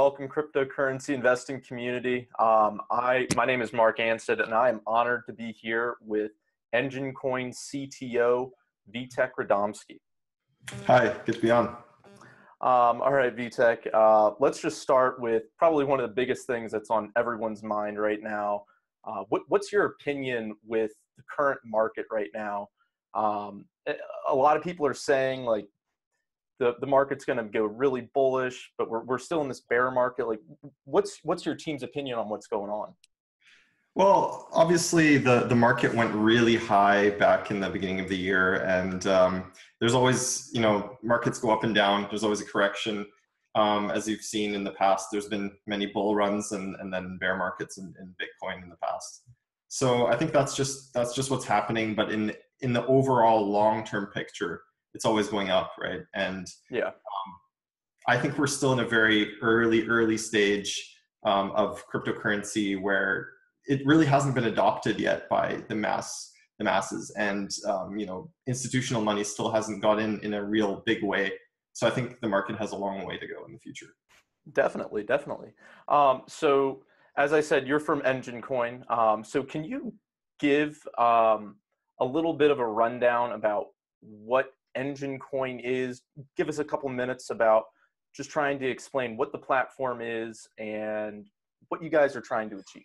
welcome cryptocurrency investing community. My name is Mark Ansted, and I am honored to be here with EnjinCoin CTO Witek Radomski. Hi, good to be on. All right, Witek, let's just start with probably one of the biggest things that's on everyone's mind right now. What's your opinion with the current market right now? A lot of people are saying like the market's going to go really bullish, but we're still in this bear market. Like, what's your team's opinion on what's going on? Well, obviously the market went really high back in the beginning of the year, and there's always, markets go up and down. There's always a correction. As you've seen in the past, there's been many bull runs and then bear markets in Bitcoin in the past. So I think that's just what's happening. But in the overall long-term picture, it's always going up, right? And yeah, I think we're still in a very early stage of cryptocurrency where it really hasn't been adopted yet by the masses, and institutional money still hasn't got in a real big way. So I think the market has a long way to go in the future. Definitely. So as I said, you're from EnjinCoin. So can you give a little bit of a rundown about what EnjinCoin is? Give us a couple minutes about just trying to explain what the platform is and what you guys are trying to achieve.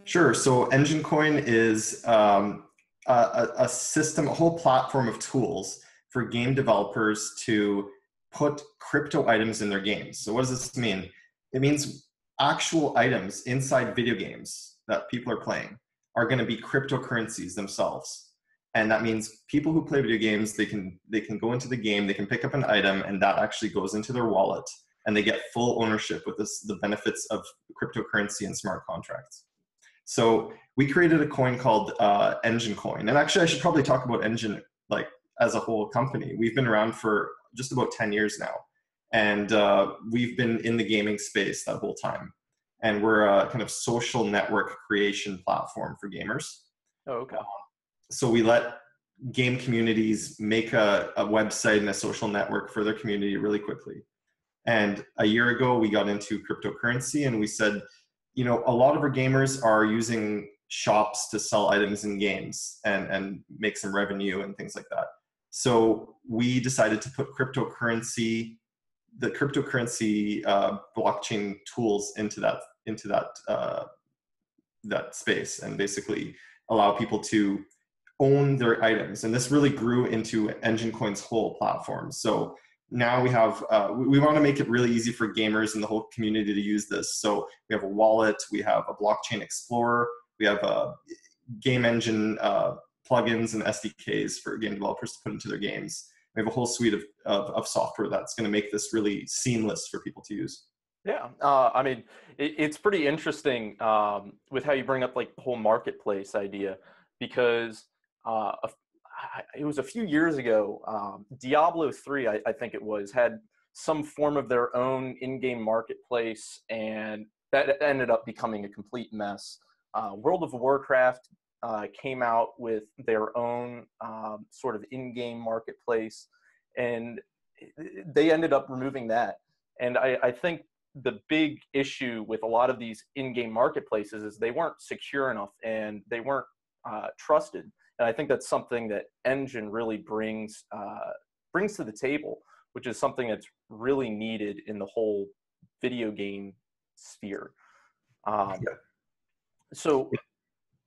Sure. So EnjinCoin is a system, a whole platform of tools for game developers to put crypto items in their games. So what does this mean? It means actual items inside video games that people are playing are going to be cryptocurrencies themselves. And that means people who play video games, they can go into the game, they can pick up an item, and that actually goes into their wallet, and they get full ownership with the benefits of cryptocurrency and smart contracts. So we created a coin called EnjinCoin. And actually, I should probably talk about Enjin like as a whole company. We've been around for just about 10 years now. And we've been in the gaming space that whole time. And we're a kind of social network creation platform for gamers. Oh, okay. So we let game communities make a website and a social network for their community really quickly. And a year ago, we got into cryptocurrency, and we said, a lot of our gamers are using shops to sell items in games and make some revenue and things like that. So we decided to put the cryptocurrency blockchain tools into that space, and basically allow people to own their items. And this really grew into EnjinCoin's whole platform. So now we have, we want to make it really easy for gamers and the whole community to use this. So we have a wallet, we have a blockchain explorer, we have a game engine plugins and SDKs for game developers to put into their games. We have a whole suite of software that's going to make this really seamless for people to use. Yeah, I mean, it's pretty interesting with how you bring up like the whole marketplace idea, because it was a few years ago, Diablo 3, I think it was, had some form of their own in-game marketplace, and that ended up becoming a complete mess. World of Warcraft came out with their own sort of in-game marketplace, and they ended up removing that. And I think the big issue with a lot of these in-game marketplaces is they weren't secure enough, and they weren't trusted. And I think that's something that Enjin really brings to the table, which is something that's really needed in the whole video game sphere. So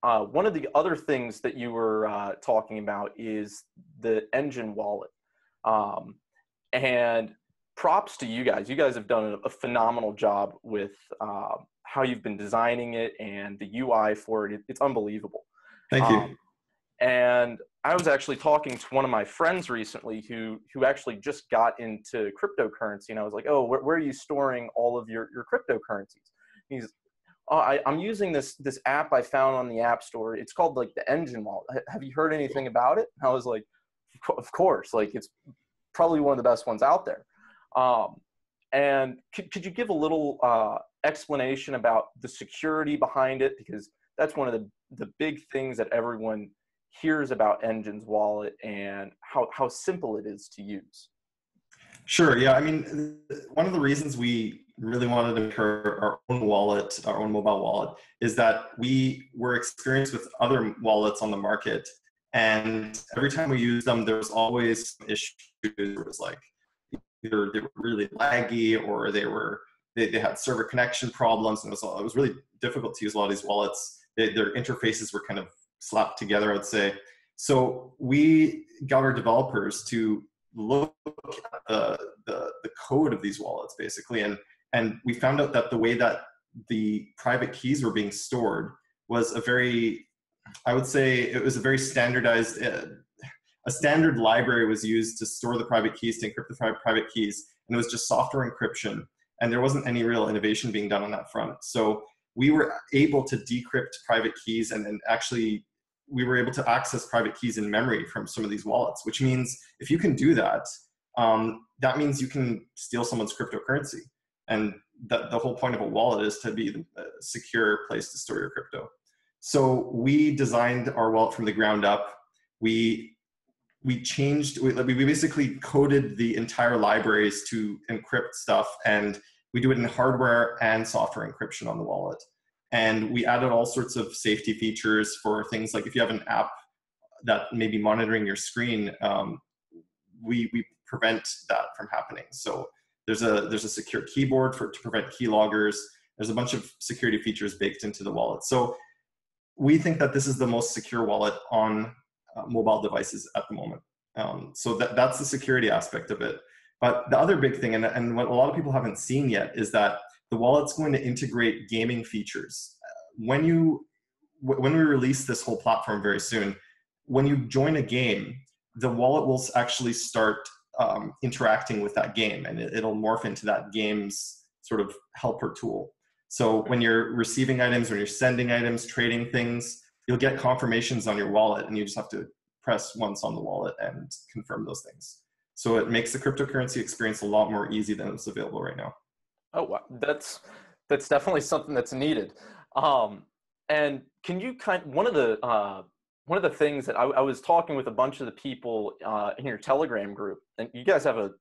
one of the other things that you were talking about is the Enjin wallet. And props to you guys. You guys have done a phenomenal job with how you've been designing it and the UI for it. It's unbelievable. Thank you. And I was actually talking to one of my friends recently who actually just got into cryptocurrency, and I was like, oh, where are you storing all of your cryptocurrencies? And he's, oh, I'm using this app I found on the App Store. It's called like the Enjin wallet. Have you heard anything about it? And I was like, of course, like it's probably one of the best ones out there. And could you give a little explanation about the security behind it? Because that's one of the big things that everyone hears about Enjin's wallet and how simple it is to use. Sure. Yeah. I mean, one of the reasons we really wanted to make our own wallet, our own mobile wallet, is that we were experienced with other wallets on the market. And every time we used them, there was always some issues. It was like either they were really laggy or they had server connection problems. And it was really difficult to use a lot of these wallets. Their interfaces were kind of slapped together, I'd say. So we got our developers to look at the code of these wallets basically, and we found out that the way that the private keys were being stored was a very, I would say it was a very standardized, a standard library was used to store the private keys, to encrypt the private keys, and it was just software encryption, and there wasn't any real innovation being done on that front. So we were able to decrypt private keys, and actually we were able to access private keys in memory from some of these wallets, which means if you can do that, that means you can steal someone's cryptocurrency. And the whole point of a wallet is to be a secure place to store your crypto. So we designed our wallet from the ground up. We basically coded the entire libraries to encrypt stuff, and we do it in hardware and software encryption on the wallet. And we added all sorts of safety features for things like if you have an app that may be monitoring your screen, we prevent that from happening. So there's a secure keyboard to prevent keyloggers. There's a bunch of security features baked into the wallet. So we think that this is the most secure wallet on mobile devices at the moment. So that's the security aspect of it. But the other big thing, and what a lot of people haven't seen yet, is that the wallet's going to integrate gaming features. When we release this whole platform very soon, when you join a game, the wallet will actually start interacting with that game, and it'll morph into that game's sort of helper tool. So when you're receiving items, when you're sending items, trading things, you'll get confirmations on your wallet, and you just have to press once on the wallet and confirm those things. So it makes the cryptocurrency experience a lot more easy than it's available right now. Oh, wow. That's definitely something that's needed. And can you one of the things that I was talking with a bunch of the people in your Telegram group, and you guys have an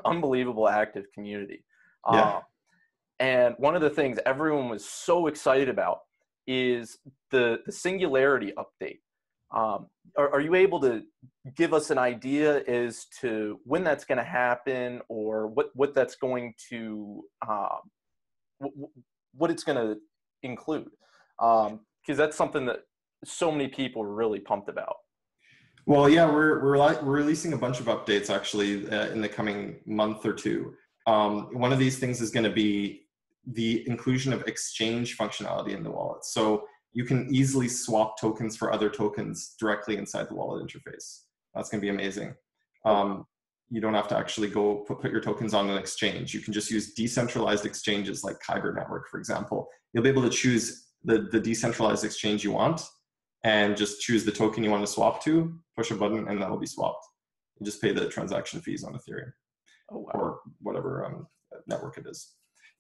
unbelievable active community. Yeah. And one of the things everyone was so excited about is the Singularity update. Are you able to give us an idea as to when that's going to happen, or what that's going to what it's going to include? Because that's something that so many people are really pumped about. Well, yeah, we're releasing a bunch of updates actually in the coming month or two. One of these things is going to be the inclusion of exchange functionality in the wallet. So you can easily swap tokens for other tokens directly inside the wallet interface. That's going to be amazing. You don't have to actually go put your tokens on an exchange. You can just use decentralized exchanges like Kyber Network, for example. You'll be able to choose the decentralized exchange you want and just choose the token you want to swap to, push a button, and that'll be swapped. You just pay the transaction fees on Ethereum or whatever network it is.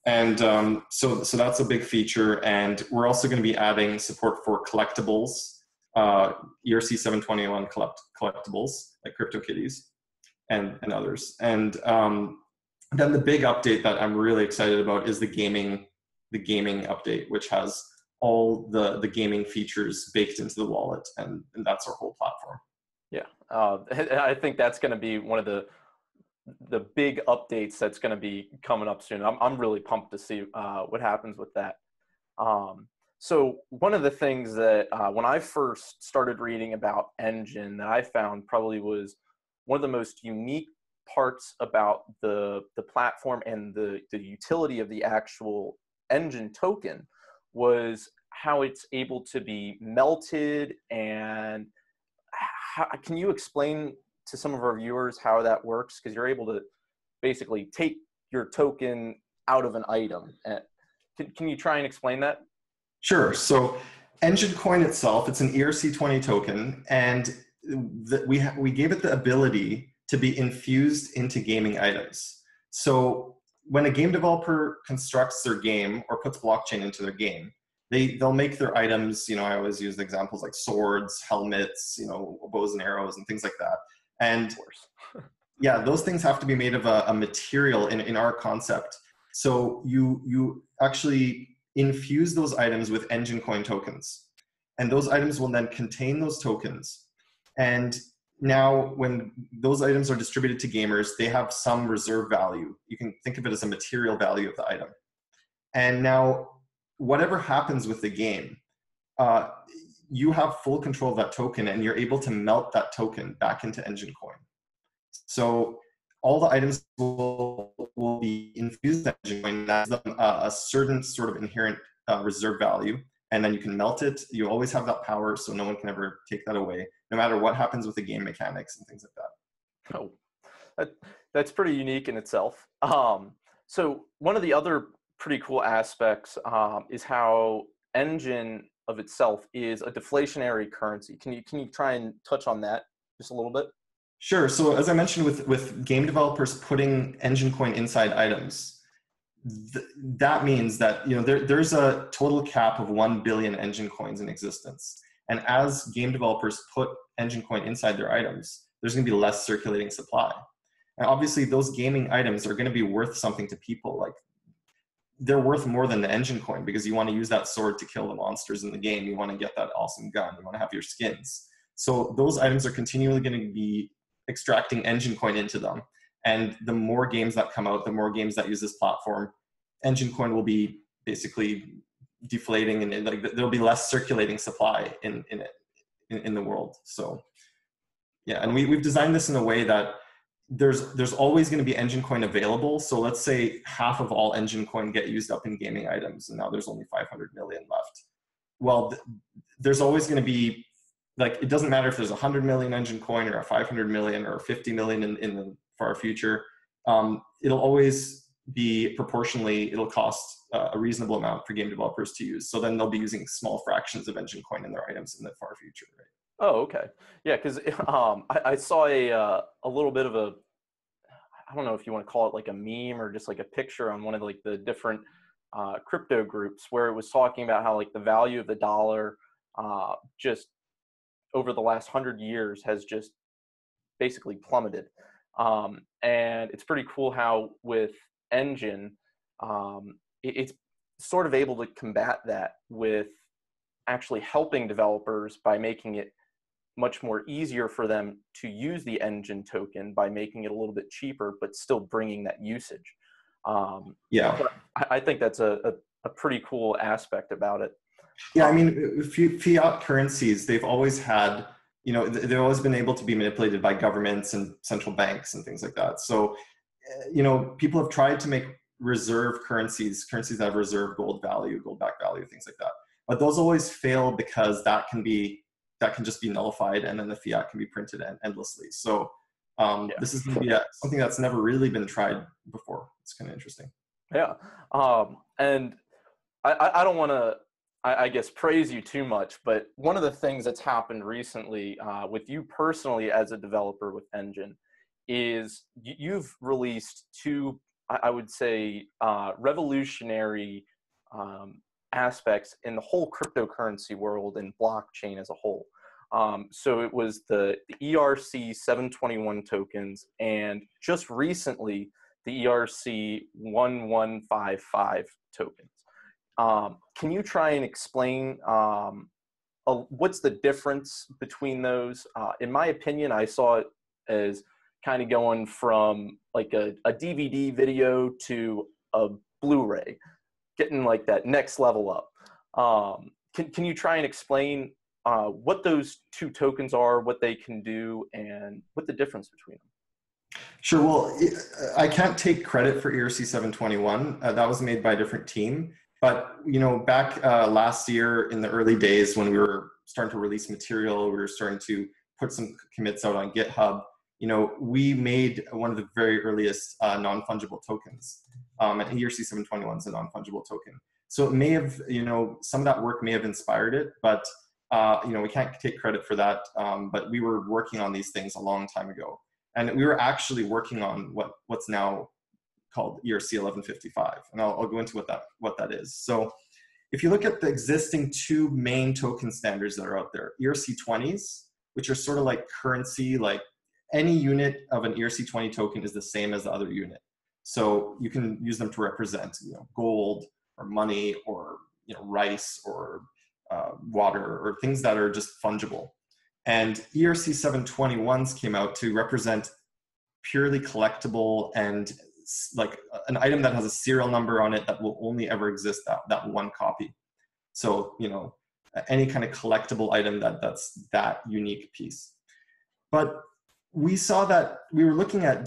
And so that's a big feature. And we're also going to be adding support for collectibles, ERC 721 collectibles like CryptoKitties and others. And then the big update that I'm really excited about is the gaming update, which has all the gaming features baked into the wallet, and that's our whole platform. Yeah, I think that's going to be one of the big updates that's going to be coming up soon. I'm really pumped to see what happens with that. So one of the things that when I first started reading about Enjin that I found probably was one of the most unique parts about the platform and the utility of the actual Enjin token was how it's able to be melted. And can you explain to some of our viewers how that works? Because you're able to basically take your token out of an item. Can you try and explain that? Sure. So EnjinCoin itself, it's an ERC20 token, and we gave it the ability to be infused into gaming items. So when a game developer constructs their game or puts blockchain into their game, they'll make their items, I always use the examples like swords, helmets, bows and arrows and things like that. And Yeah, those things have to be made of a material in our concept. So you actually infuse those items with EnjinCoin tokens, and those items will then contain those tokens. And now when those items are distributed to gamers, they have some reserve value. You can think of it as a material value of the item. And now whatever happens with the game, you have full control of that token, and you're able to melt that token back into EnjinCoin. So all the items will be infused in EnjinCoin. That's a certain sort of inherent reserve value, and then you can melt it. You always have that power, so no one can ever take that away, no matter what happens with the game mechanics and things like that. Oh, that's pretty unique in itself. So one of the other pretty cool aspects is how Enjin of itself is a deflationary currency. Can you try and touch on that just a little bit? Sure. So as I mentioned, with game developers putting EnjinCoin inside items, that means that there's a total cap of 1 billion EnjinCoins in existence. And as game developers put EnjinCoin inside their items, there's going to be less circulating supply. And obviously, those gaming items are going to be worth something to people. Like, they're worth more than the EnjinCoin, because you want to use that sword to kill the monsters in the game. You want to get that awesome gun. You want to have your skins. So those items are continually going to be extracting EnjinCoin into them. And the more games that come out, the more games that use this platform, EnjinCoin will be basically deflating, and like there'll be less circulating supply in the world. So yeah, and we've designed this in a way that there's always going to be EnjinCoin available. So let's say half of all EnjinCoin get used up in gaming items, and now there's only 500 million left. Well, there's always going to be, like, it doesn't matter if there's 100 million EnjinCoin or a 500 million or 50 million in the far future. It'll always be proportionally, it'll cost a reasonable amount for game developers to use. So then they'll be using small fractions of EnjinCoin in their items in the far future, right? Oh, okay. Yeah, because I saw a little bit of a, I don't know if you want to call it like a meme or just like a picture on one of like the different crypto groups, where it was talking about how like the value of the dollar just over the last 100 years has just basically plummeted. And it's pretty cool how with Enjin, it's sort of able to combat that with actually helping developers by making it much more easier for them to use the Enjin token by making it a little bit cheaper, but still bringing that usage. Yeah. I think that's a pretty cool aspect about it. Yeah, I mean, fiat currencies, they've always had, they've always been able to be manipulated by governments and central banks and things like that. So, people have tried to make reserve currencies that have reserve gold value, gold-backed value, things like that. But those always fail because that can just be nullified, and then the fiat can be printed endlessly. So this is going to be something that's never really been tried before. It's kind of interesting. Yeah. And I don't want to, I guess, praise you too much, but one of the things that's happened recently with you personally as a developer with Enjin is you've released two, I would say, revolutionary aspects in the whole cryptocurrency world and blockchain as a whole. So it was the ERC 721 tokens, and just recently the ERC 1155 tokens. Can you try and explain what's the difference between those? In my opinion, I saw it as kind of going from like a DVD video to a Blu-ray, getting like that next level up. Can you try and explain what those two tokens are, what they can do, and what the difference between them? Sure. Well, I can't take credit for ERC 721. That was made by a different team. But, back last year in the early days when we were starting to release material, we were starting to put some commits out on GitHub, we made one of the very earliest non-fungible tokens. And ERC 721 is a non-fungible token. So it may have, some of that work may have inspired it, but, we can't take credit for that. But we were working on these things a long time ago. And we were actually working on what's now called ERC 1155. And I'll go into what that is. So if you look at the existing two main token standards that are out there, ERC 20s, which are sort of like currency, like any unit of an ERC20 token is the same as the other unit. So you can use them to represent, gold or money or, rice or water or things that are just fungible. And ERC 721s came out to represent purely collectible and like an item that has a serial number on it that will only ever exist that one copy. So, any kind of collectible item that's that unique piece. But we saw that we were looking at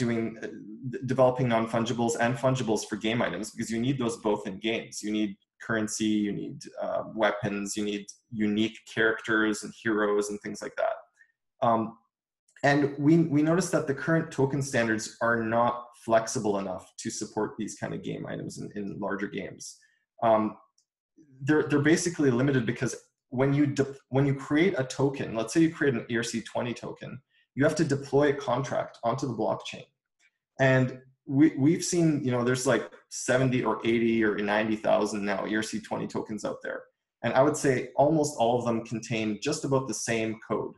developing non-fungibles and fungibles for game items, because you need those both in games. You need currency, you need weapons, you need unique characters and heroes and things like that. And we noticed that the current token standards are not flexible enough to support these kind of game items in larger games. They're basically limited because when you create a token, let's say you create an ERC20 token, you have to deploy a contract onto the blockchain. And we've seen, there's like 70 or 80 or 90,000 now ERC20 tokens out there. And I would say almost all of them contain just about the same code.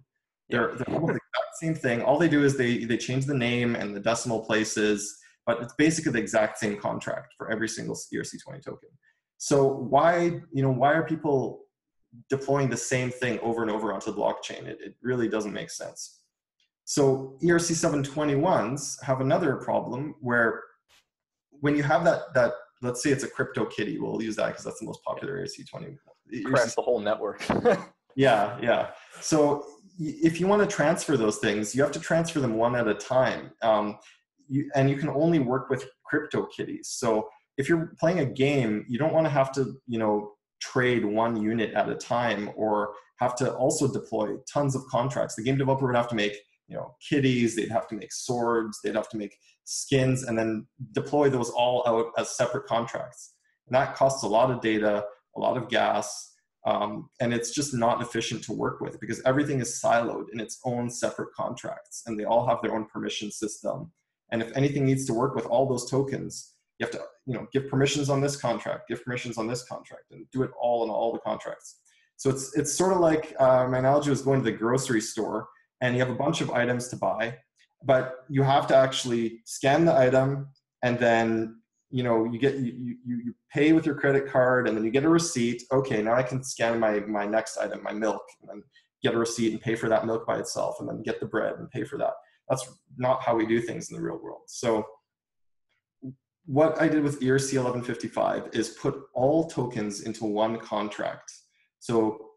They're almost the exact same thing. All they do is they change the name and the decimal places, but it's basically the exact same contract for every single ERC20 token. So why are people deploying the same thing over and over onto the blockchain? It really doesn't make sense. So ERC 721s have another problem where when you have that let's say it's a crypto kitty, we'll use that because that's the most popular ERC20. Crash the whole network. Yeah. So if you want to transfer those things, you have to transfer them one at a time. And you can only work with crypto kitties. So if you're playing a game, you don't want to have to, trade one unit at a time or have to also deploy tons of contracts. The game developer would have to make, kitties, they'd have to make swords, they'd have to make skins, and then deploy those all out as separate contracts. And that costs a lot of data, a lot of gas, and it's just not efficient to work with because everything is siloed in its own separate contracts and they all have their own permission system. And if anything needs to work with all those tokens, you have to, give permissions on this contract, give permissions on this contract, and do it all in all the contracts. So it's sort of like my analogy was going to the grocery store and you have a bunch of items to buy, but you have to actually scan the item and then you pay with your credit card and then you get a receipt. Okay, now I can scan my next item, my milk, and then get a receipt and pay for that milk by itself, and then get the bread and pay for that. That's not how we do things in the real world. So what I did with ERC 1155 is put all tokens into one contract. So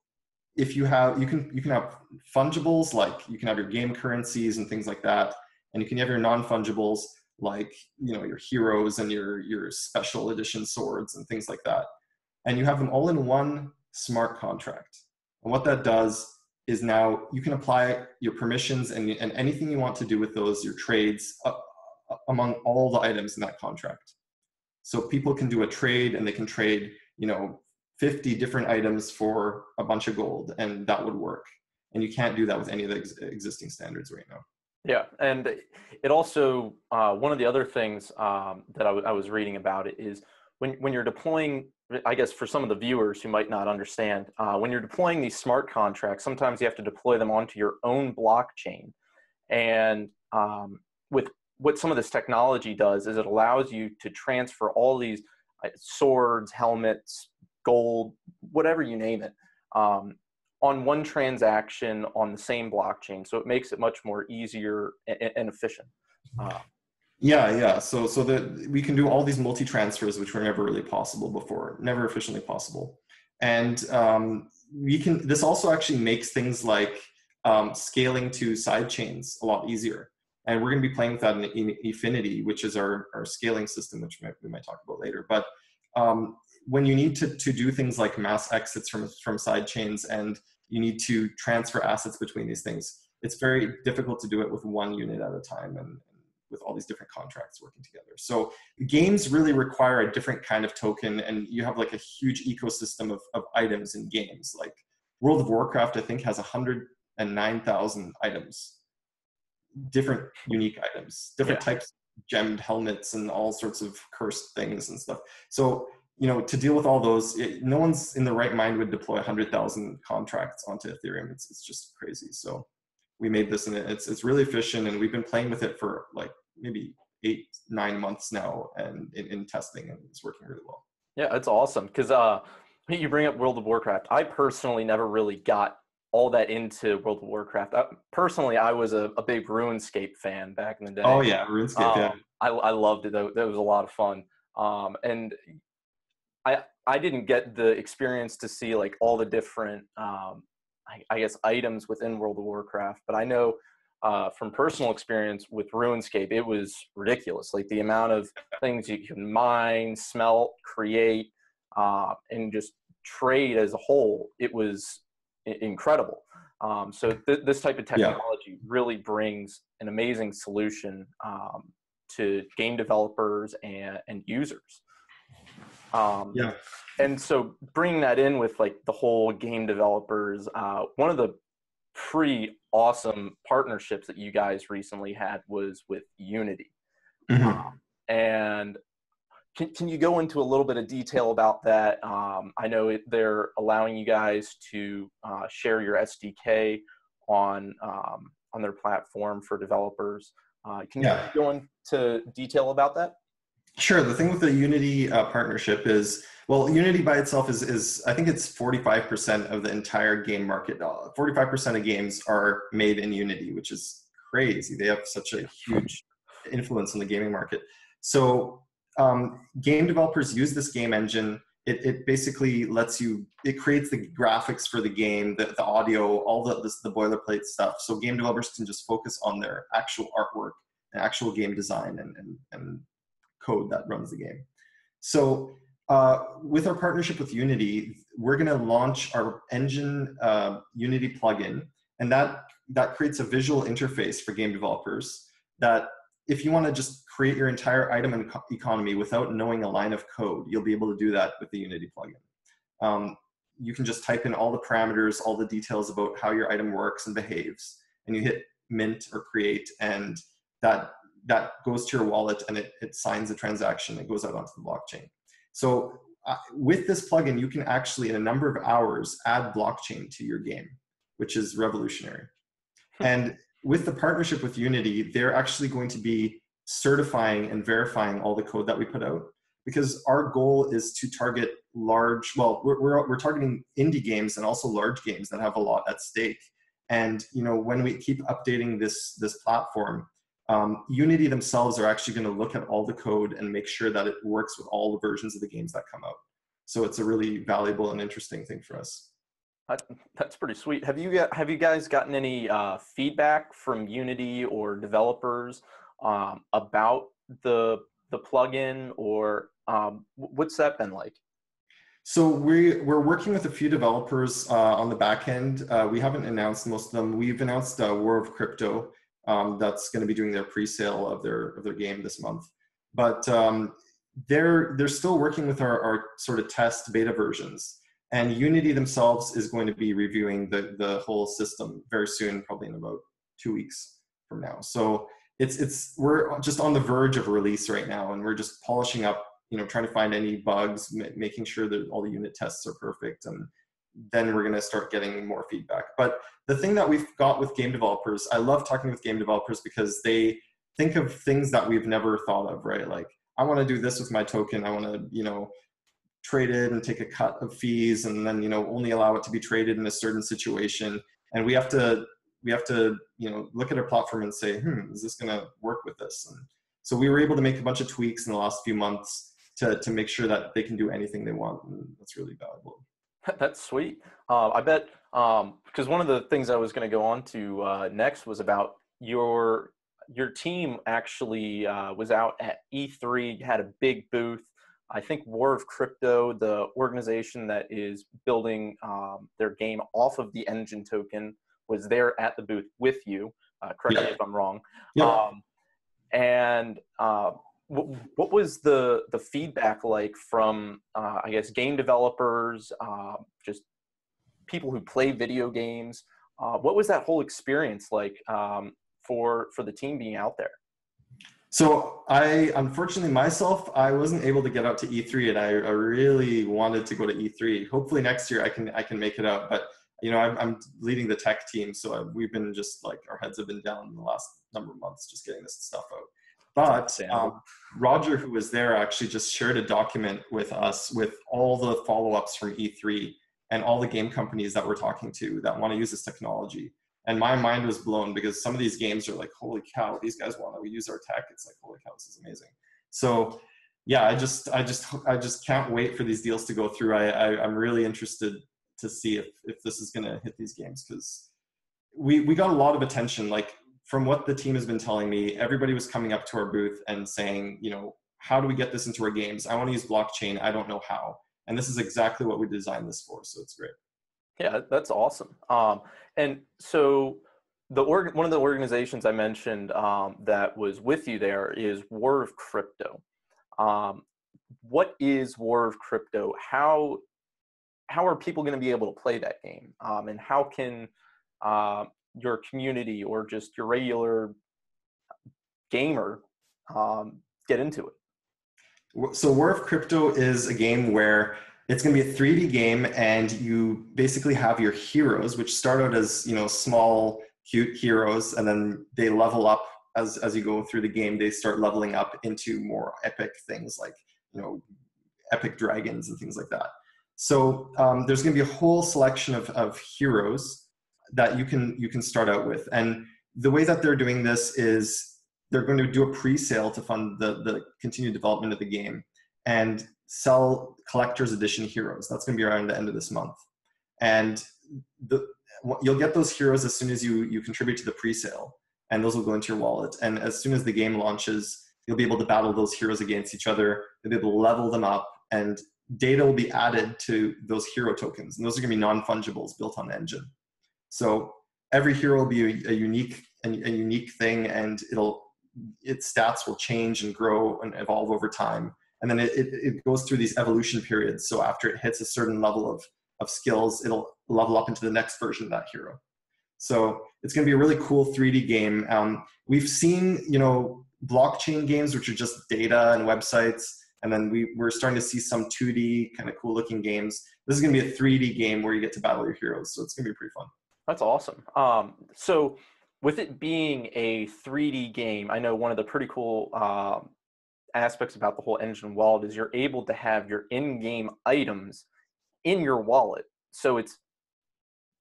if you can have fungibles, like you can have your game currencies and things like that, and you can have your non-fungibles like your heroes and your special edition swords and things like that, and you have them all in one smart contract. And what that does is now you can apply your permissions and anything you want to do with those, your trades, among all the items in that contract. So people can do a trade and they can trade 50 different items for a bunch of gold, and that would work. And you can't do that with any of the existing standards right now. Yeah, and it also, one of the other things that I was reading about it is when you're deploying, I guess for some of the viewers who might not understand, when you're deploying these smart contracts, sometimes you have to deploy them onto your own blockchain. And with what some of this technology does is it allows you to transfer all these swords, helmets, gold, whatever you name it, on one transaction on the same blockchain. So it makes it much more easier and efficient. Yeah. So that we can do all these multi-transfers, which were never really possible before, never efficiently possible. And this also actually makes things like scaling to side chains a lot easier. And we're going to be playing with that in Efinity, which is our scaling system, which we might talk about later. But when you need to do things like mass exits from side chains and you need to transfer assets between these things, it's very difficult to do it with one unit at a time and with all these different contracts working together. So games really require a different kind of token, and you have like a huge ecosystem of items in games. Like World of Warcraft, I think, has 109,000 items, different unique items, different types of gemmed helmets and all sorts of cursed things and stuff. So to deal with all those, no one's in the right mind would deploy 100,000 contracts onto Ethereum. It's just crazy. So we made this, and it's really efficient, and we've been playing with it for like maybe 8-9 months now, and in testing, and it's working really well. Yeah, it's awesome because you bring up World of Warcraft. I personally never really got all that into World of Warcraft. Personally, I was a big RuneScape fan back in the day. Oh yeah, RuneScape. Yeah, I loved it. That was a lot of fun. And I didn't get the experience to see like all the different I guess items within World of Warcraft, but I know from personal experience with RuneScape, it was ridiculous. Like the amount of things you can mine, smelt, create, and just trade as a whole, it was incredible. So this type of technology really brings an amazing solution to game developers and users. And so bringing that in with like the whole game developers, one of the pretty awesome partnerships that you guys recently had was with Unity. And can you go into a little bit of detail about that? I know they're allowing you guys to share your SDK on their platform for developers. Can you go into detail about that? Sure. The thing with the Unity partnership is, well, Unity by itself is I think it's 45% of the entire game market. 45% of games are made in Unity, which is crazy. They have such a huge influence on the gaming market. So game developers use this game engine. It basically lets you, it creates the graphics for the game, the audio, all the boilerplate stuff. So game developers can just focus on their actual artwork and actual game design and code that runs the game. So with our partnership with Unity, we're going to launch our Engine Unity plugin, and that creates a visual interface for game developers that if you want to just create your entire item economy without knowing a line of code, you'll be able to do that with the Unity plugin. You can just type in all the parameters, all the details about how your item works and behaves, and you hit mint or create, and that goes to your wallet, and it signs a transaction that goes out onto the blockchain. So with this plugin, you can actually, in a number of hours, add blockchain to your game, which is revolutionary. And with the partnership with Unity, they're actually going to be certifying and verifying all the code that we put out, because our goal is to target large, well, we're targeting indie games and also large games that have a lot at stake. And when we keep updating this platform, Unity themselves are actually going to look at all the code and make sure that it works with all the versions of the games that come out. So it's a really valuable and interesting thing for us. That's pretty sweet. Have you guys gotten any feedback from Unity or developers about the plugin, or what's that been like? So we're working with a few developers on the back end. We haven't announced most of them. We've announced War of Crypto. That's going to be doing their pre-sale of their game this month, but they're still working with our sort of test beta versions. And Unity themselves is going to be reviewing the whole system very soon, probably in about 2 weeks from now. So we're just on the verge of release right now, and we're just polishing up, trying to find any bugs, making sure that all the unit tests are perfect, and then we're going to start getting more feedback. But the thing that we've got with game developers, I love talking with game developers because they think of things that we've never thought of, right? Like, I want to do this with my token. I want to, trade it and take a cut of fees, and then only allow it to be traded in a certain situation. And we have to look at our platform and say, is this going to work with this? And so we were able to make a bunch of tweaks in the last few months to make sure that they can do anything they want, and that's really valuable. That's sweet. I bet because one of the things I was going to go on to next was about your team actually was out at E3, had a big booth. I think War of Crypto, the organization that is building their game off of the ENJIN token, was there at the booth with you. Correct me if I'm wrong. Yeah. What was the feedback like from, I guess, game developers, just people who play video games? What was that whole experience like for the team being out there? So unfortunately myself, I wasn't able to get out to E3, and I really wanted to go to E3. Hopefully next year I can make it out. But I'm leading the tech team, so we've been just like, our heads have been down in the last number of months just getting this stuff out. But Roger, who was there, actually just shared a document with us with all the follow-ups from E3 and all the game companies that we're talking to that want to use this technology. And my mind was blown, because some of these games are like, holy cow, these guys want to use our tech. It's like, holy cow, this is amazing. So yeah, I just can't wait for these deals to go through. I'm really interested to see if this is going to hit these games, because we got a lot of attention. Like, from what the team has been telling me, everybody was coming up to our booth and saying, how do we get this into our games? I want to use blockchain. I don't know how. And this is exactly what we designed this for. So it's great. Yeah, that's awesome. And so one of the organizations I mentioned that was with you there is War of Crypto. What is War of Crypto? How are people going to be able to play that game? And how can your community or just your regular gamer get into it? So War of Crypto is a game where it's going to be a 3D game, and you basically have your heroes, which start out as, small, cute heroes, and then they level up as you go through the game. They start leveling up into more epic things like, epic dragons and things like that. So there's going to be a whole selection of heroes that you can start out with. And the way that they're doing this is they're going to do a pre-sale to fund the continued development of the game, and sell collector's edition heroes. That's going to be around the end of this month. And you'll get those heroes as soon as you contribute to the pre-sale, and those will go into your wallet. And as soon as the game launches, you'll be able to battle those heroes against each other. You'll be able to level them up, and data will be added to those hero tokens. And those are going to be non-fungibles built on Enjin. So every hero will be a unique thing, and its stats will change and grow and evolve over time. And then it goes through these evolution periods. So after it hits a certain level of skills, it'll level up into the next version of that hero. So it's going to be a really cool 3D game. We've seen, blockchain games, which are just data and websites. And then we're starting to see some 2D kind of cool looking games. This is going to be a 3D game where you get to battle your heroes. So it's going to be pretty fun. That's awesome. So with it being a 3D game, I know one of the pretty cool aspects about the whole Enjin wallet is you're able to have your in-game items in your wallet. So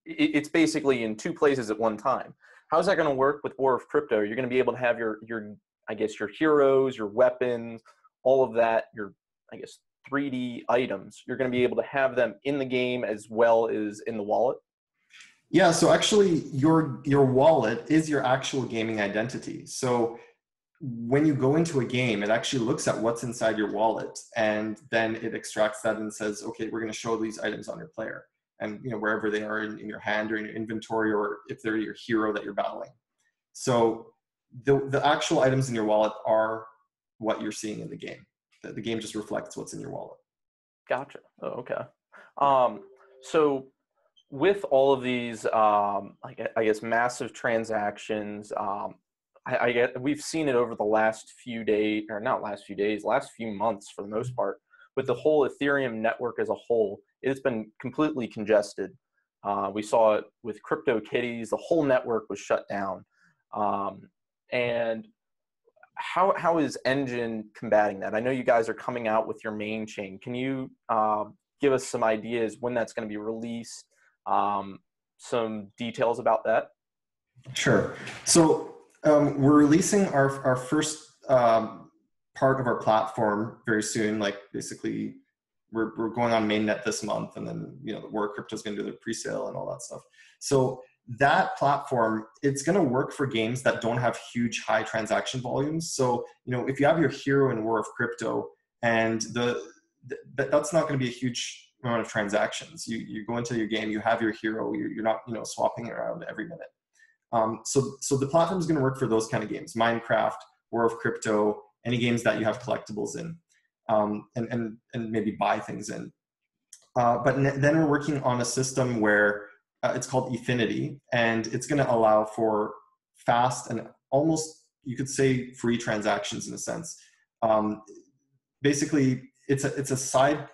it's basically in two places at one time. How's that going to work with War of Crypto? You're going to be able to have your heroes, your weapons, all of that, your 3D items. You're going to be able to have them in the game as well as in the wallet. Yeah, so actually your wallet is your actual gaming identity. So when you go into a game, it actually looks at what's inside your wallet, and then it extracts that and says, okay, we're going to show these items on your player, and wherever they are in your hand or in your inventory, or if they're your hero that you're battling. So the actual items in your wallet are what you're seeing in the game. The game just reflects what's in your wallet. Gotcha. Oh, okay. So with all of these, massive transactions, we've seen it over the last few days, or not last few days, last few months for the most part, with the whole Ethereum network as a whole. It's been completely congested. We saw it with CryptoKitties. The whole network was shut down. And how is Enjin combating that? I know you guys are coming out with your main chain. Can you give us some ideas when that's going to be released? Some details about that? Sure. So we're releasing our first part of our platform very soon. Like, basically, we're going on mainnet this month, and then the War of Crypto is going to do the pre-sale and all that stuff. So that platform, it's going to work for games that don't have huge high transaction volumes. So if you have your hero in War of Crypto, and that's not going to be a huge amount of transactions. You go into your game, you have your hero, you're not swapping around every minute. So the platform is going to work for those kind of games: Minecraft, War of Crypto, any games that you have collectibles in, and maybe buy things in. But then we're working on a system where it's called Efinity, and it's going to allow for fast and almost, you could say, free transactions in a sense. Basically, it's a side.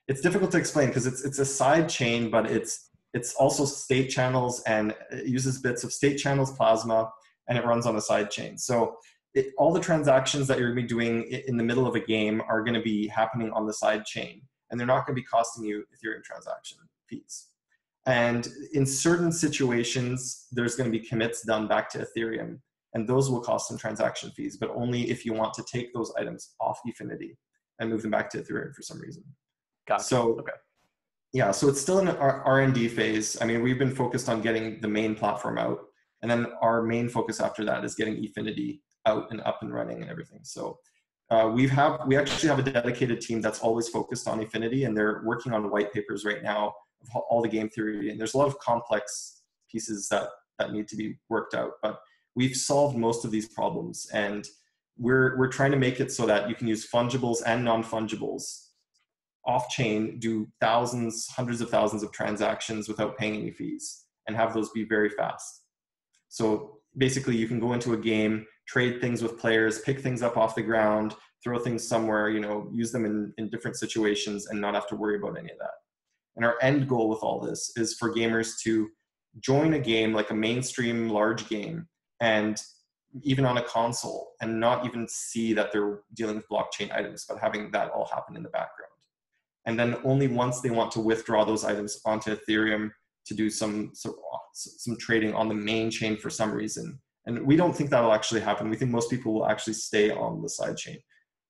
It's difficult to explain because it's a side chain, but it's It's also state channels, and it uses bits of state channels, Plasma, and it runs on a side chain. So all the transactions that you're going to be doing in the middle of a game are going to be happening on the side chain, and they're not going to be costing you Ethereum transaction fees. And in certain situations, there's going to be commits done back to Ethereum, and those will cost some transaction fees, but only if you want to take those items off Efinity and move them back to Ethereum for some reason. Gotcha. So, okay. Yeah, so it's still in an R&D phase. I mean, we've been focused on getting the main platform out, and then our main focus after that is getting Efinity out and up and running and everything. So we actually have a dedicated team that's always focused on Efinity, and they're working on the white papers right now of all the game theory. And there's a lot of complex pieces that need to be worked out, but we've solved most of these problems, and we're trying to make it so that you can use fungibles and non-fungibles off-chain, do thousands, hundreds of thousands of transactions without paying any fees, and have those be very fast. So basically you can go into a game, trade things with players, pick things up off the ground, throw things somewhere, use them in different situations and not have to worry about any of that. And our end goal with all this is for gamers to join a game, like a mainstream large game, and even on a console, and not even see that they're dealing with blockchain items, but having that all happen in the background. And then only once they want to withdraw those items onto Ethereum to do some trading on the main chain for some reason. And we don't think that'll actually happen. We think most people will actually stay on the side chain.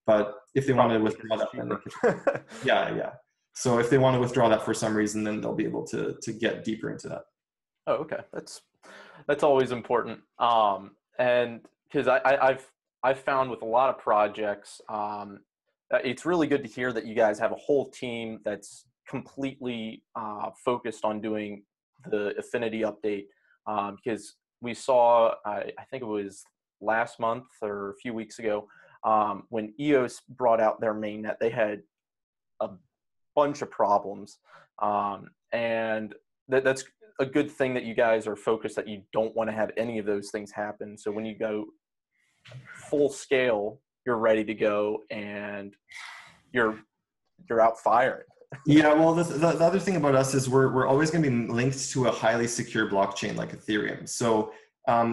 But if they want to withdraw that, then they can. Yeah. So if they want to withdraw that for some reason, then they'll be able to get deeper into that. Oh, okay. That's always important. And because I've found with a lot of projects, it's really good to hear that you guys have a whole team that's completely focused on doing the Efinity update, because we saw, I think it was last month or a few weeks ago, when EOS brought out their mainnet, they had a bunch of problems, and that's a good thing that you guys are focused that you don't want to have any of those things happen. So when you go full scale, you're ready to go and you're out firing. Yeah, well, the other thing about us is we're always going to be linked to a highly secure blockchain like Ethereum. So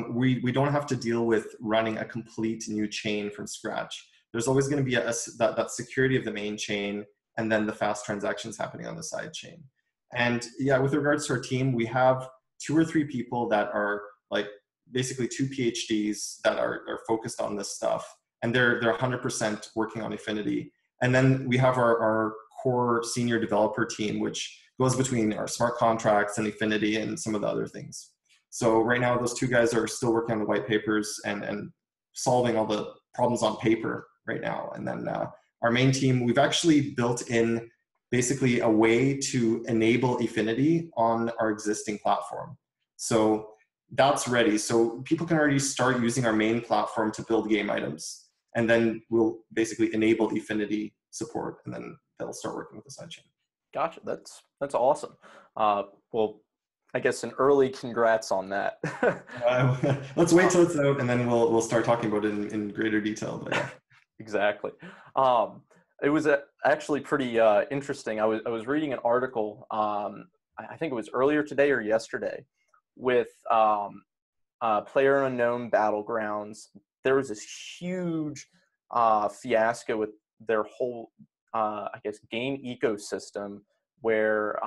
we don't have to deal with running a complete new chain from scratch. There's always going to be that security of the main chain, and then the fast transactions happening on the side chain. And yeah, with regards to our team, we have 2 or 3 people that are like basically 2 PhDs that are focused on this stuff. And they're 100% working on Efinity. And then we have our core senior developer team, which goes between our smart contracts and Efinity and some of the other things. So right now, those 2 guys are still working on the white papers and solving all the problems on paper right now. And then our main team, we've actually built in basically a way to enable Efinity on our existing platform. So that's ready. So people can already start using our main platform to build game items. And then we'll basically enable Efinity support, and then they'll start working with the sidechain. Gotcha. That's awesome. Well, I guess an early congrats on that. Let's wait till it's out, and then we'll start talking about it in greater detail. But yeah. Exactly. It was actually pretty interesting. I was reading an article. I think it was earlier today or yesterday, with PlayerUnknown Battlegrounds. There was this huge fiasco with their whole, I guess, game ecosystem, where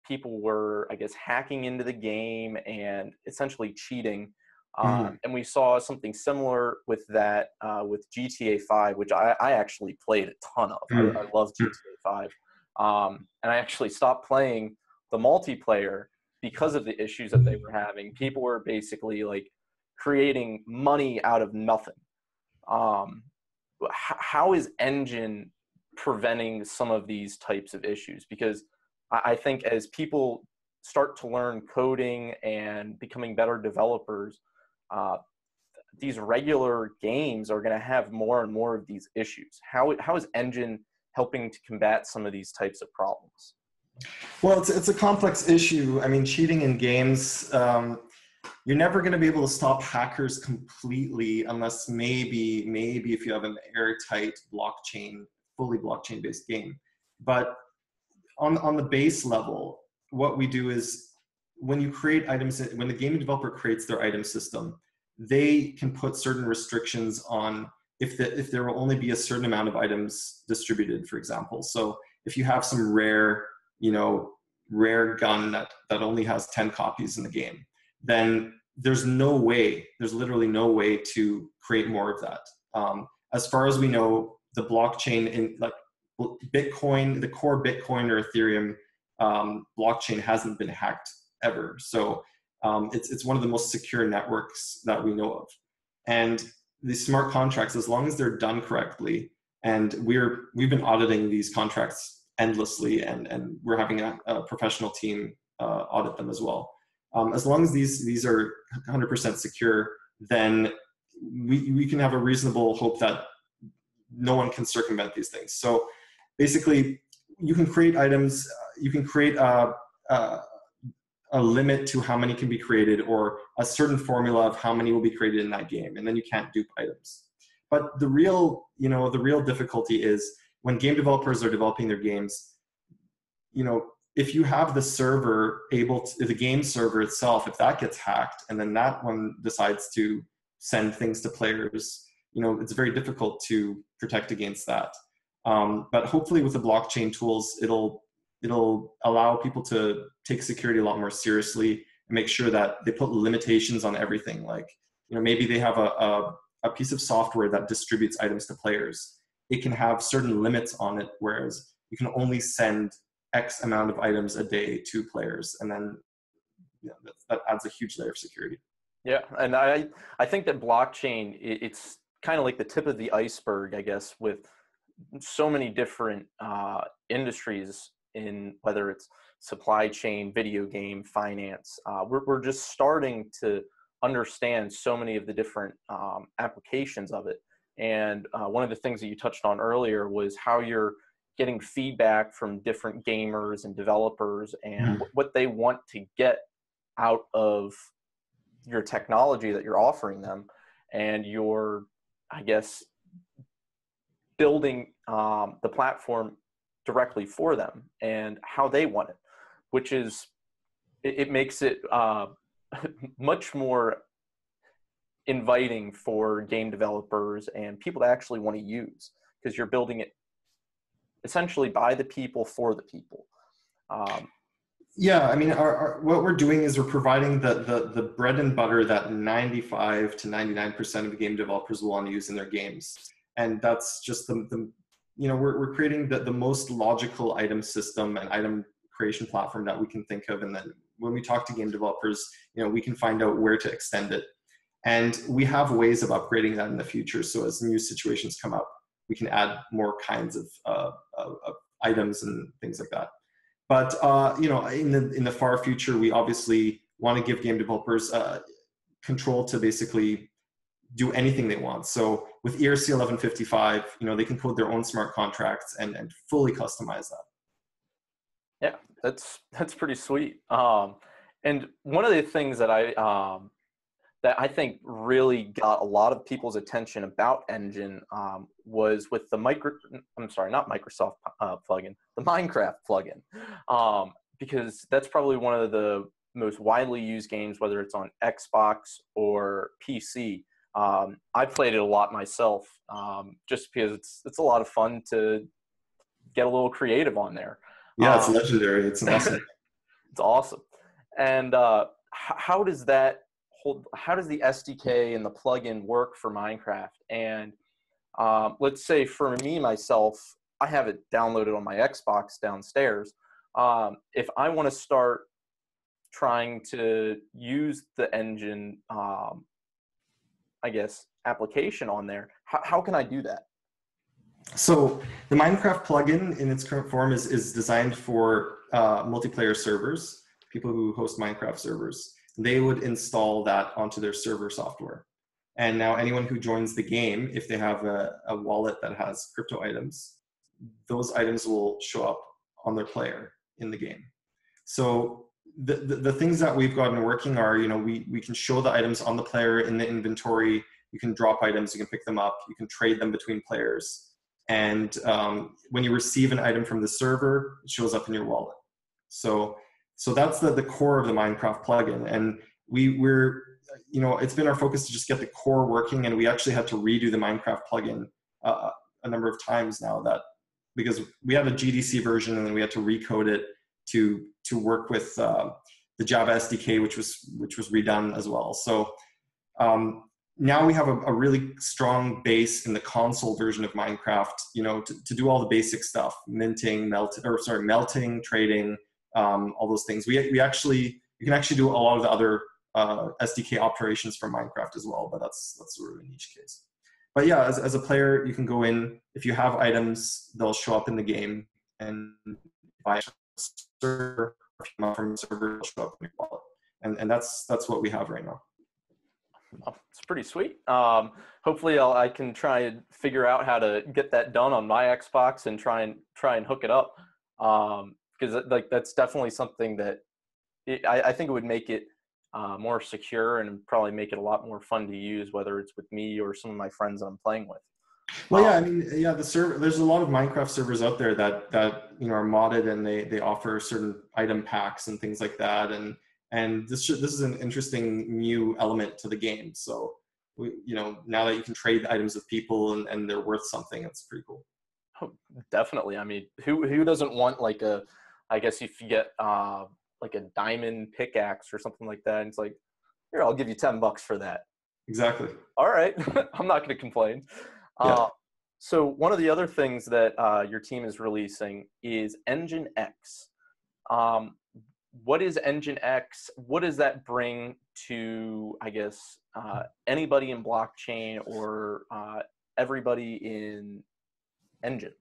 people were, I guess, hacking into the game and essentially cheating. And we saw something similar with that with GTA 5, which I actually played a ton of. I love GTA 5. And I actually stopped playing the multiplayer because of the issues that they were having. People were basically like creating money out of nothing. How is Enjin preventing some of these types of issues? Because I think as people start to learn coding and becoming better developers, these regular games are going to have more and more of these issues. How is Enjin helping to combat some of these types of problems? Well, it's a complex issue. I mean, cheating in games, you're never going to be able to stop hackers completely, unless maybe if you have an airtight blockchain, fully blockchain-based game. But on the base level, what we do is when you create items, when the game developer creates their item system, they can put certain restrictions on if there will only be a certain amount of items distributed, for example. So if you have some rare, rare gun that only has 10 copies in the game, then there's literally no way to create more of that. As far as we know, the blockchain in like Bitcoin, the core Bitcoin or Ethereum blockchain hasn't been hacked ever. So it's one of the most secure networks that we know of. And these smart contracts, as long as they're done correctly, and we've been auditing these contracts endlessly, and we're having a professional team audit them as well. As long as these are 100% secure, then we can have a reasonable hope that no one can circumvent these things. So basically, you can create items, you can create a limit to how many can be created, or a certain formula of how many will be created in that game, and then you can't dupe items. But the real difficulty is when game developers are developing their games, if you have the server the game server itself, if that gets hacked and then that one decides to send things to players, it's very difficult to protect against that. But hopefully with the blockchain tools, it'll allow people to take security a lot more seriously and make sure that they put limitations on everything. Like, maybe they have a piece of software that distributes items to players. It can have certain limits on it, whereas you can only send X amount of items a day to players. And then that adds a huge layer of security. Yeah, and I think that blockchain, it's kind of like the tip of the iceberg, I guess, with so many different industries, in whether it's supply chain, video game, finance. We're just starting to understand so many of the different applications of it. And one of the things that you touched on earlier was how you're getting feedback from different gamers and developers and what they want to get out of your technology that you're offering them, and you're, I guess, building the platform directly for them and how they want it, which is, it makes it much more inviting for game developers and people to actually want to use, because you're building it essentially by the people for the people. Yeah, I mean, what we're doing is we're providing the bread and butter that 95 to 99% of the game developers will want to use in their games. And that's just we're creating the most logical item system and item creation platform that we can think of. And then when we talk to game developers, we can find out where to extend it. And we have ways of upgrading that in the future. So as new situations come up, we can add more kinds of items and things like that. But in the far future, we obviously want to give game developers control to basically do anything they want. So with ERC 1155, they can code their own smart contracts and fully customize that. Yeah, that's pretty sweet. And one of the things that I think really got a lot of people's attention about Enjin was with the Microsoft plugin, the Minecraft plugin, because that's probably one of the most widely used games, whether it's on Xbox or PC. I played it a lot myself, just because it's a lot of fun to get a little creative on there. Yeah, it's legendary. It's awesome. It's awesome. And how does the SDK and the plugin work for Minecraft? And let's say for me, myself, I have it downloaded on my Xbox downstairs. If I want to start trying to use the Enjin, I guess, application on there, how can I do that? So the Minecraft plugin in its current form is designed for multiplayer servers, people who host Minecraft servers. They would install that onto their server software. And now anyone who joins the game, if they have a wallet that has crypto items, those items will show up on their player in the game. So the things that we've gotten working are, we can show the items on the player in the inventory. You can drop items, you can pick them up, you can trade them between players. And when you receive an item from the server, it shows up in your wallet. So So that's the core of the Minecraft plugin. And we're, it's been our focus to just get the core working. And we actually had to redo the Minecraft plugin a number of times now, because we had a GDC version and then we had to recode it to work with the Java SDK, which was redone as well. So now we have a really strong base in the console version of Minecraft, to do all the basic stuff, melting, trading, all those things. You can actually do a lot of the other SDK operations from Minecraft as well, but that's sort of a niche case. But yeah, as a player, you can go in. If you have items, they'll show up in the game, and buy a server, from a server, it'll show up in your wallet. And that's what we have right now. Oh, it's pretty sweet. Hopefully I can try and figure out how to get that done on my Xbox and try and hook it up. Because that's definitely something that I think it would make it more secure and probably make it a lot more fun to use, whether it's with me or some of my friends that I'm playing with. Well, yeah, I mean, yeah, there's a lot of Minecraft servers out there that are modded, and they offer certain item packs and things like that, and this is an interesting new element to the game. So now that you can trade items with people and they're worth something, it's pretty cool. Oh, definitely. I mean, who doesn't want I guess if you get like a diamond pickaxe or something like that, and it's like, here, I'll give you $10 for that. Exactly. All right. I'm not going to complain. Yeah. So one of the other things that your team is releasing is EnjinX. What is EnjinX? What does that bring to, I guess, anybody in blockchain or everybody in Enjin?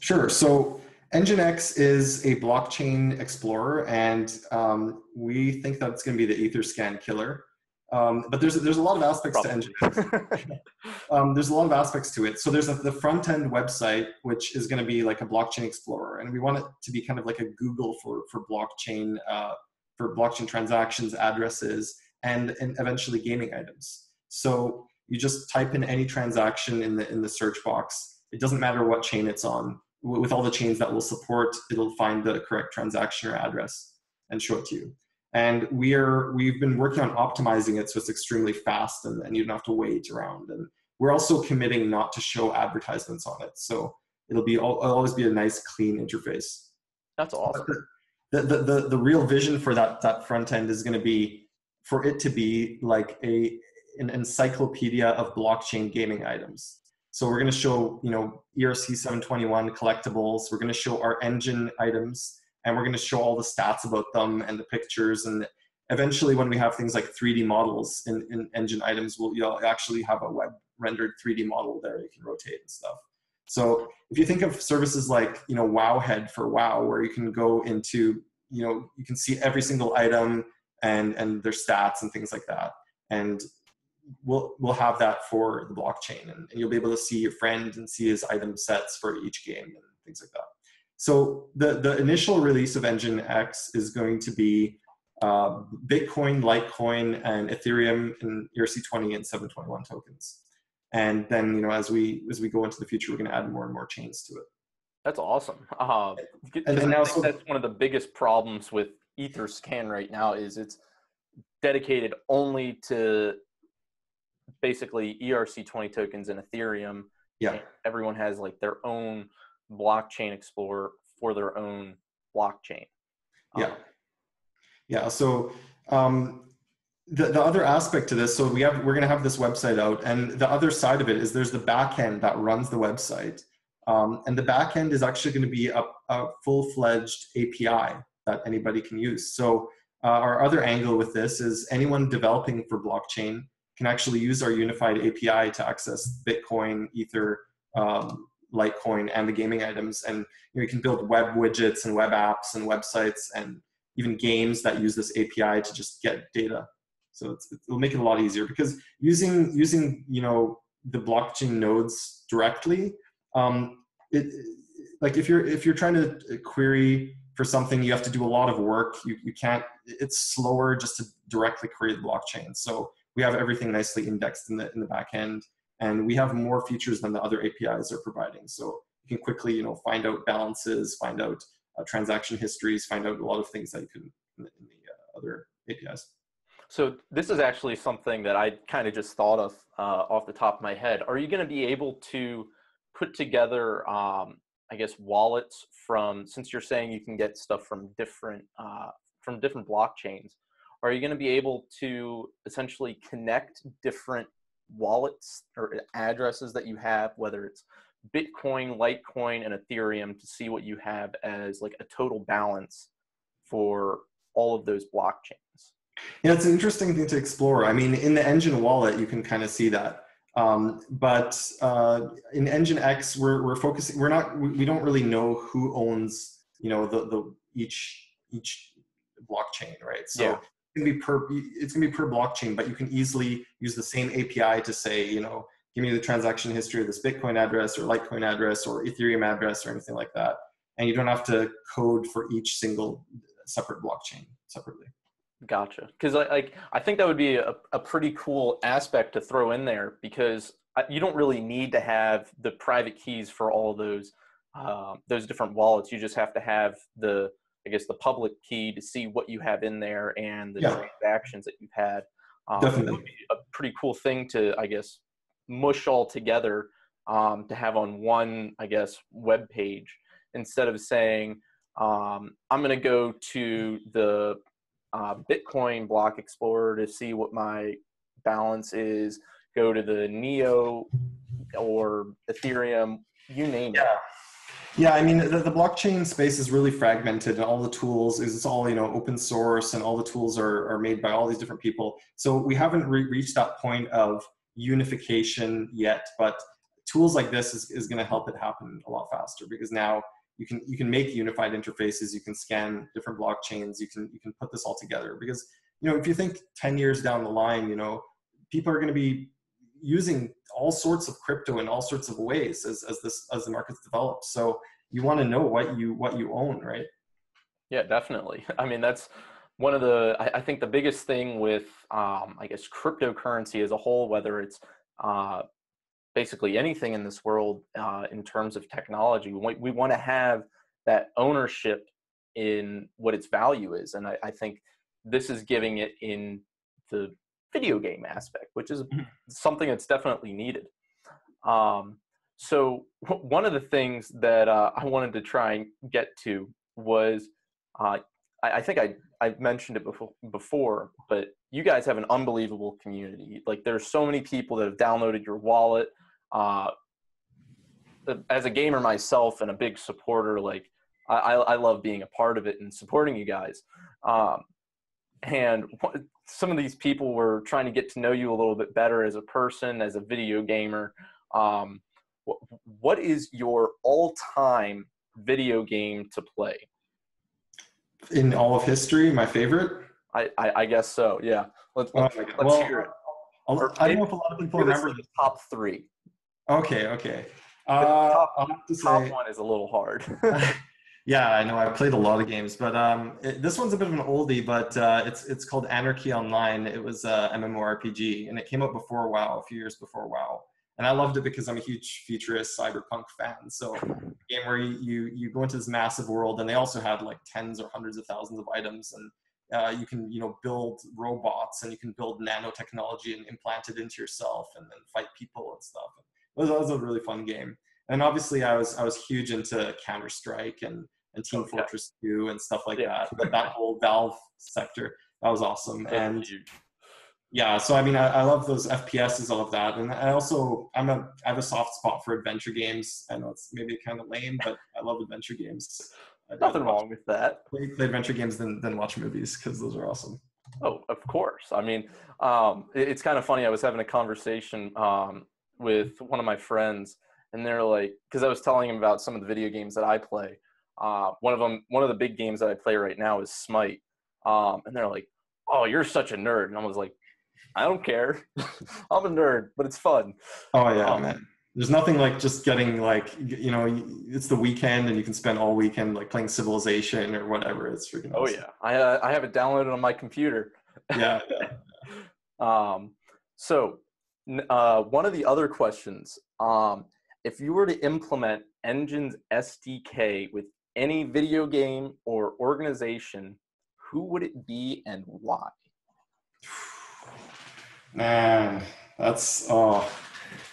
Sure. So EnjinX is a blockchain explorer, and we think that it's going to be the Etherscan killer. But there's a lot of aspects to EnjinX. There's a lot of aspects to it. So there's the front end website, which is going to be like a blockchain explorer, and we want it to be kind of like a Google for blockchain transactions, addresses, and eventually gaming items. So you just type in any transaction in the search box. It doesn't matter what chain it's on. With all the chains that will support, it'll find the correct transaction or address and show it to you. And we've been working on optimizing it so it's extremely fast, and you don't have to wait around. And we're also committing not to show advertisements on it, so it'll always be a nice, clean interface. That's awesome. But the real vision for that front end is going to be for it to be like an encyclopedia of blockchain gaming items. So we're going to show ERC 721 collectibles. We're going to show our Enjin items. And we're going to show all the stats about them and the pictures. And eventually, when we have things like 3D models in Enjin items, you'll actually have a web rendered 3D model there you can rotate and stuff. So if you think of services like Wowhead for WoW, where you can go into you can see every single item and their stats and things like that. And we'll have that for the blockchain, and you'll be able to see your friend and see his item sets for each game and things like that. So the initial release of EnjinX is going to be Bitcoin, Litecoin, and Ethereum in ERC20 and 721 tokens. And then as we go into the future, we're going to add more and more chains to it. That's awesome. And now, that's one of the biggest problems with Etherscan right now is it's dedicated only to basically ERC20 tokens and Ethereum. Yeah. And everyone has like their own blockchain explorer for their own blockchain. Yeah. Yeah. So the other aspect to this, so we're going to have this website out, and the other side of it is there's the back end that runs the website. And the back end is actually going to be a full-fledged API that anybody can use. So our other angle with this is anyone developing for blockchain can actually use our unified API to access Bitcoin, Ether, Litecoin, and the gaming items. And you can build web widgets and web apps and websites and even games that use this API to just get data. So it'll make it a lot easier, because using the blockchain nodes directly, like if you're trying to query for something, you have to do a lot of work. You can't. It's slower just to directly query the blockchain. So we have everything nicely indexed in the back end, and we have more features than the other APIs are providing. So you can quickly find out balances, find out transaction histories, find out a lot of things that you couldn't in the other APIs. So this is actually something that I kind of just thought of off the top of my head. Are you going to be able to put together, I guess, wallets from, since you're saying you can get stuff from different blockchains, are you going to be able to essentially connect different wallets or addresses that you have, whether it's Bitcoin, Litecoin, and Ethereum, to see what you have as like a total balance for all of those blockchains? Yeah, it's an interesting thing to explore. I mean, in the Enjin wallet, you can kind of see that. But in EnjinX, we're focusing. We don't really know who owns, you know, each blockchain, right? So Yeah. it's gonna be per blockchain, but you can easily use the same API to say, you know, give me the transaction history of this Bitcoin address or Litecoin address or Ethereum address or anything like that, and you don't have to code for each single separate blockchain separately. Gotcha. Because I think that would be a pretty cool aspect to throw in there, because you don't really need to have the private keys for all those different wallets. You just have to have I guess the public key to see what you have in there and the transactions that you've had. Definitely. That would be a pretty cool thing to, I guess, mush all together to have on one, I guess, web page, instead of saying, I'm going to go to the Bitcoin block explorer to see what my balance is, go to the Neo or Ethereum, you name it. Yeah, I mean, the blockchain space is really fragmented, and all the tools it's all, you know, open source, and all the tools are made by all these different people. So we haven't reached that point of unification yet, but tools like this is going to help it happen a lot faster, because now you can make unified interfaces, you can scan different blockchains, you can put this all together. Because, you know, if you think 10 years down the line, you know, people are going to be using all sorts of crypto in all sorts of ways as the markets develop. So you want to know what you own, right? Yeah, definitely. I mean, that's one of I think the biggest thing with I guess cryptocurrency as a whole, whether it's basically anything in this world in terms of technology, we want to have that ownership in what its value is. And I think this is giving it in the video game aspect, which is something that's definitely needed. So one of the things that I wanted to try and get to was, I think I mentioned it before, but you guys have an unbelievable community. Like, there's so many people that have downloaded your wallet. As a gamer myself and a big supporter, like I love being a part of it and supporting you guys. And some of these people were trying to get to know you a little bit better as a person, as a video gamer. What is your all-time video game to play? In all of history, my favorite? I guess so, yeah. Let's hear it. I don't know if a lot of people remember the top three. Okay. I'll have to say, top one is a little hard. Yeah, I know. I've played a lot of games, but this one's a bit of an oldie, but it's called Anarchy Online. It was a MMORPG, and it came out before WoW, a few years before WoW. And I loved it because I'm a huge futurist cyberpunk fan. So a game where you go into this massive world, and they also had like tens or hundreds of thousands of items, and you can, you know, build robots, and you can build nanotechnology and implant it into yourself, and then fight people and stuff. It was a really fun game. And obviously, I was huge into Counter-Strike and Team Fortress 2 and stuff like that. But that whole Valve sector, that was awesome. And yeah, so I mean, I love those FPSs, all of that. And I have a soft spot for adventure games. I know it's maybe kind of lame, but I love adventure games. Nothing wrong with that. Play adventure games than watch movies, because those are awesome. Oh, of course. I mean, it's kind of funny. I was having a conversation with one of my friends, and they're like, because I was telling him about some of the video games that I play. One of the big games that I play right now is Smite. And they're like, "Oh, you're such a nerd." And I was like, "I don't care. I'm a nerd, but it's fun." Oh yeah, man. There's nothing like just getting, like, you know, it's the weekend and you can spend all weekend like playing Civilization or whatever. It's freaking awesome. Oh yeah, I have it downloaded on my computer. Yeah. So one of the other questions, if you were to implement ENJIN's SDK with any video game or organization, who would it be and why? Man, that's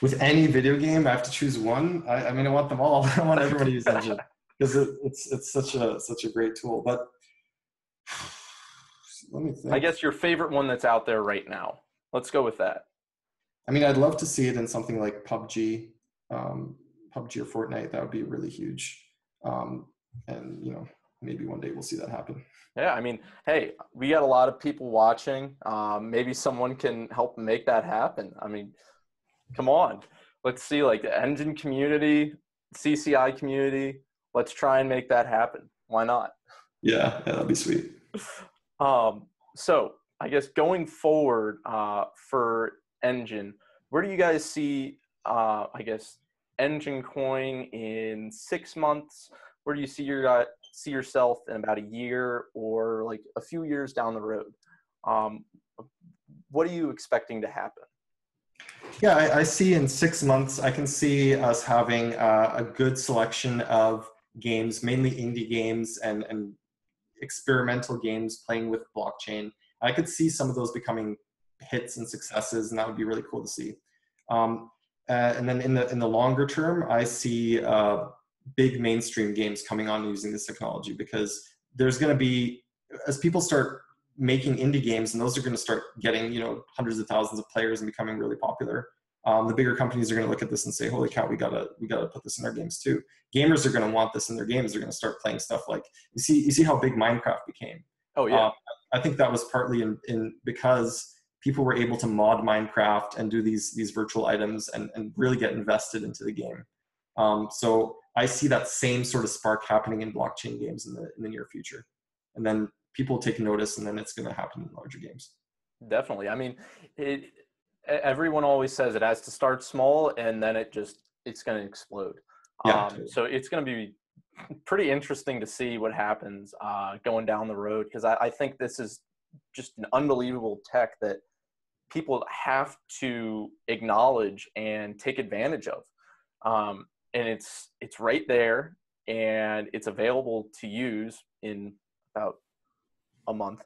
with any video game, I have to choose one. I mean, I want them all. I want everyone to use Engine because it's such a great tool. But let me think. I guess your favorite one that's out there right now. Let's go with that. I mean, I'd love to see it in something like PUBG, PUBG or Fortnite. That would be really huge. And maybe one day we'll see that happen. Yeah, I mean, hey, we got a lot of people watching. Maybe someone can help make that happen. I mean, come on. Let's see, like the Engine community, CCI community. Let's try and make that happen. Why not? Yeah, that'd be sweet. So I guess going forward for Engine, where do you guys see, I guess, EnjinCoin in 6 months? Where do you see yourself in about a year or like a few years down the road? What are you expecting to happen? Yeah, I see in 6 months, I can see us having a good selection of games, mainly indie games and experimental games playing with blockchain. I could see some of those becoming hits and successes, and that would be really cool to see. And then in the longer term, I see big mainstream games coming on using this technology, because there's going to be, as people start making indie games, and those are going to start getting hundreds of thousands of players and becoming really popular. The bigger companies are going to look at this and say, "Holy cow, we gotta put this in our games too." Gamers are going to want this in their games. They're going to start playing stuff like you see how big Minecraft became. Oh yeah, I think that was partly in because people were able to mod Minecraft and do these virtual items and really get invested into the game. So I see that same sort of spark happening in blockchain games in the near future, and then people take notice, and then it's going to happen in larger games. Definitely. I mean, everyone always says it has to start small, and then it's going to explode. Yeah, totally. So it's going to be pretty interesting to see what happens going down the road, because I think this is just an unbelievable tech that people have to acknowledge and take advantage of. And it's right there, and it's available to use in about a month.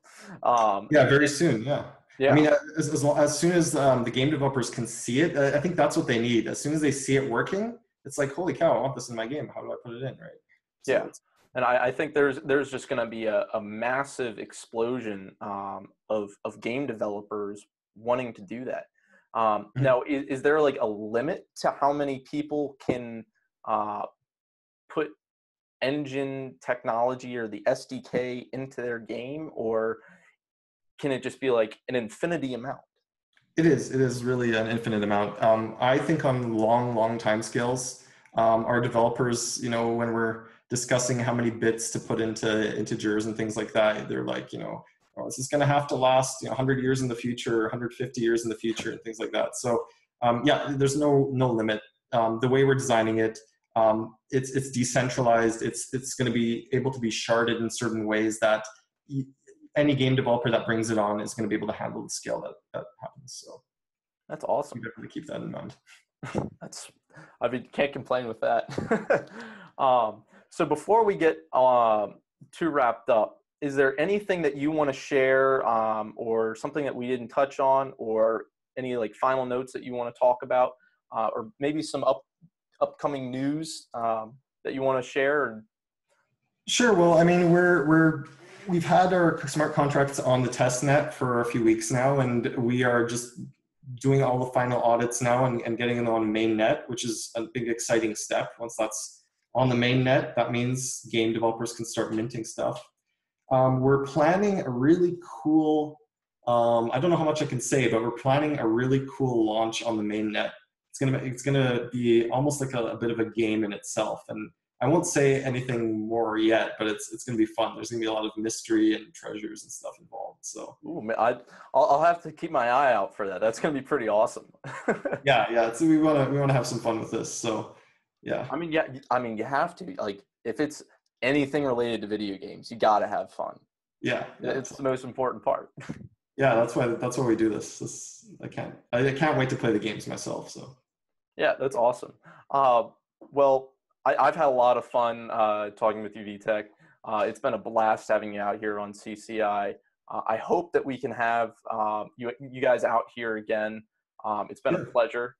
Yeah, very soon. Yeah. Yeah. I mean, as soon as the game developers can see it, I think that's what they need. As soon as they see it working, it's like, holy cow, I want this in my game. How do I put it in, right? So yeah. And I think there's just going to be a massive explosion of game developers wanting to do that. Now, is there like a limit to how many people can put engine technology or the SDK into their game, or can it just be like an infinity amount? It is really an infinite amount. I think on long time scales, our developers, when we're discussing how many bits to put into integers and things like that, they're like, oh, this is going to have to last 100 years in the future, 150 years in the future, and things like that. So yeah, there's no limit. The way we're designing it, it's decentralized. It's going to be able to be sharded in certain ways that any game developer that brings it on is going to be able to handle the scale that happens. So that's awesome. You definitely keep that in mind. Can't complain with that. So before we get too wrapped up, is there anything that you want to share, or something that we didn't touch on, or any like final notes that you want to talk about, or maybe some upcoming news that you want to share? Sure. Well, I mean, we've had our smart contracts on the test net for a few weeks now, and we are just doing all the final audits now and getting them on main net, which is a big exciting step. Once that's on the main net, that means game developers can start minting stuff. We're planning a really cool, I don't know how much I can say, but we're planning a really cool launch on the main net. It's gonna be almost like a bit of a game in itself, and I won't say anything more yet, but it's gonna be fun. There's gonna be a lot of mystery and treasures and stuff involved. So I'll have to keep my eye out for that. That's gonna be pretty awesome. yeah. So we wanna have some fun with this. So yeah. I mean, you have to, like, if it's anything related to video games, you gotta have fun. Yeah. It's the most important part. Yeah, that's why we do this. I can't wait to play the games myself. So yeah, that's awesome. Well, I've had a lot of fun talking with you, Witek. It's been a blast having you out here on CCI. I hope that we can have you guys out here again. It's been a pleasure.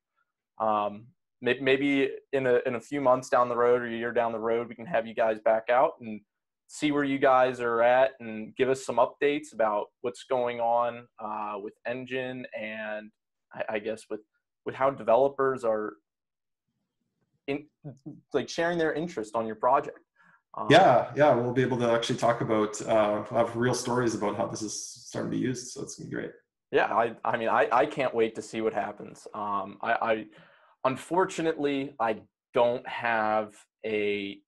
Maybe in a few months down the road or a year down the road, we can have you guys back out and see where you guys are at and give us some updates about what's going on with Enjin, and I guess with how developers are like sharing their interest on your project. Yeah, we'll be able to actually talk about have real stories about how this is starting to be used. So it's gonna be great. Yeah, I mean, I can't wait to see what happens. I unfortunately I don't have a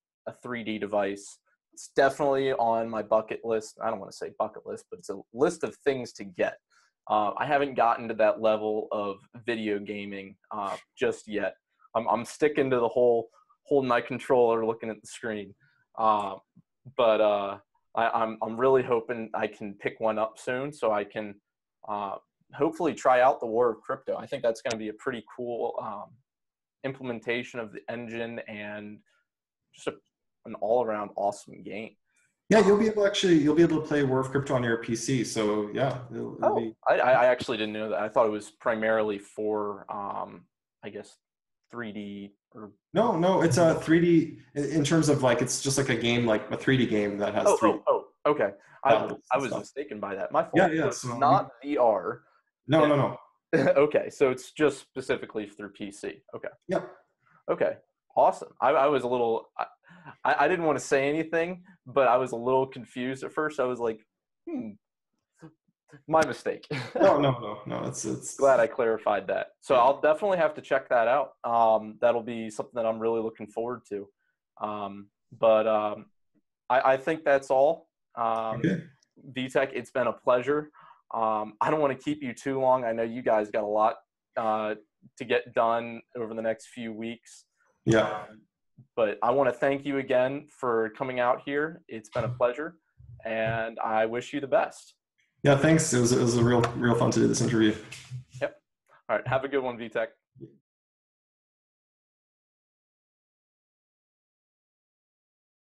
3D device. It's definitely on my bucket list. I don't want to say bucket list, but it's a list of things to get. I haven't gotten to that level of video gaming just yet. I'm sticking to the whole holding my controller, looking at the screen. But I'm really hoping I can pick one up soon so I can hopefully try out the War of Crypto. I think that's going to be a pretty cool implementation of the engine and just an all-around awesome game. Yeah, you'll be able to play War of Crypto on your PC. So yeah, it'll be... I actually didn't know that. I thought it was primarily for I guess 3D or... No, it's a 3D in terms of like, it's just like a game, like a 3D game that has okay. I was mistaken by that. My fault. Yeah. So not VR. No. Okay, so it's just specifically through PC. Okay. Yep. Okay. Awesome. I was a little... I didn't want to say anything, but I was a little confused at first. I was like, my mistake. No. It's glad I clarified that. So I'll definitely have to check that out. That'll be something that I'm really looking forward to. I think that's all. okay. Witek, it's been a pleasure. I don't want to keep you too long. I know you guys got a lot to get done over the next few weeks. Yeah. But I want to thank you again for coming out here. It's been a pleasure, and I wish you the best. Yeah, thanks. It was a real fun to do this interview. Yep. All right. Have a good one, Witek.